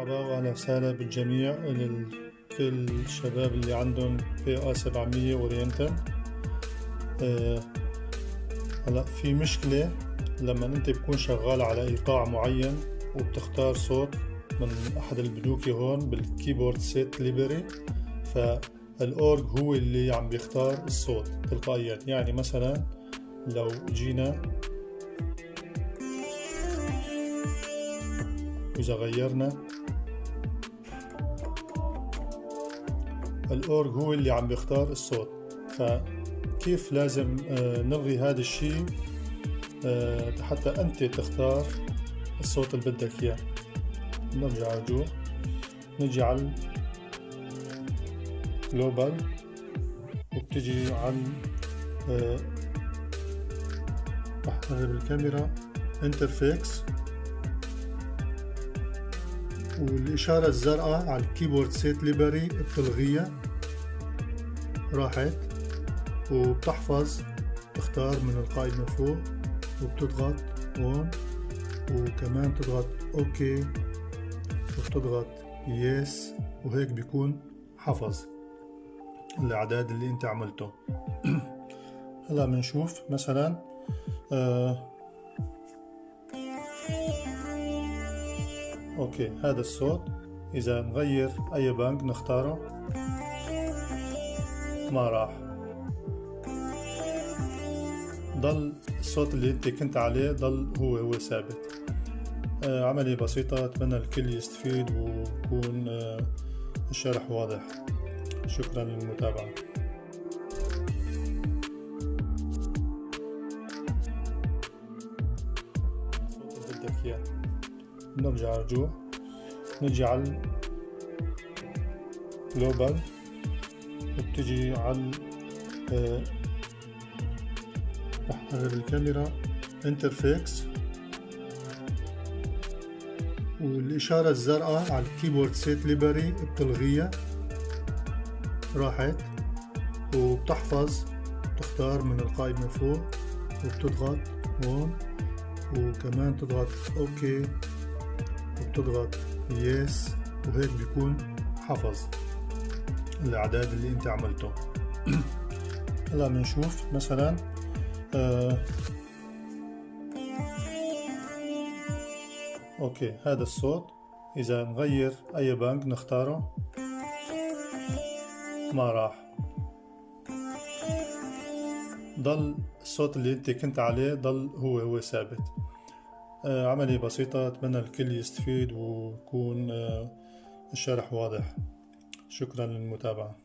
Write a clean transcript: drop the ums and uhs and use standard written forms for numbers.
مرحبا واهلا وسهلا بالجميع. كل الشباب اللي عندهم PA 700 اورينتال. هلا في مشكلة لما انت بكون شغال على ايقاع معين وبتختار صوت من احد البنوكي هون بالكيبورد سيت ليبري، فالاورج هو اللي عم بيختار الصوت تلقائيا. يعني مثلا لو جينا إذا غيرنا الأورج هو اللي عم بيختار الصوت. فكيف لازم نلغي هذا الشيء حتى أنت تختار الصوت اللي بدك إياه. نرجع رجوع، نجي على جلوبال وبتجي على رح أقرب الكاميرا انترفيكس، والإشارة الزرقاء على الكيبورد سيت ليبري بتلغيها، راحت. وبتحفظ، تختار من القائمة فوق وبتضغط هون، وكمان تضغط اوكي وبتضغط يس، وهيك بيكون حفظ الإعداد اللي انت عملته. هلا بنشوف مثلا اوكي هذا الصوت. اذا نغير اي بنك نختاره ما راح ضل الصوت اللي انت كنت عليه، ضل هو ثابت. عملية بسيطة، اتمنى الكل يستفيد ويكون الشرح واضح. شكرا للمتابعة. الصوت اللي بدك اياه. نرجع رجوع، نجي على جلوبال وبتجي على رح أقرب الكاميرا انترفيكس، والإشارة الزرقاء على الكيبورد سيت ليبري بتلغيها، راحت. وبتحفظ، تختار من القائمة فوق وبتضغط هون، وكمان تضغط اوكي وبتضغط يس، وهيك بيكون حفظ الإعداد اللي انت عملته. هلا بنشوف مثلا اوكي هذا الصوت. اذا نغير اي بنك نختاره ما راح ضل الصوت اللي انت كنت عليه، ضل هو ثابت. عملية بسيطة، اتمنى الكل يستفيد ويكون الشرح واضح. شكرا للمتابعة.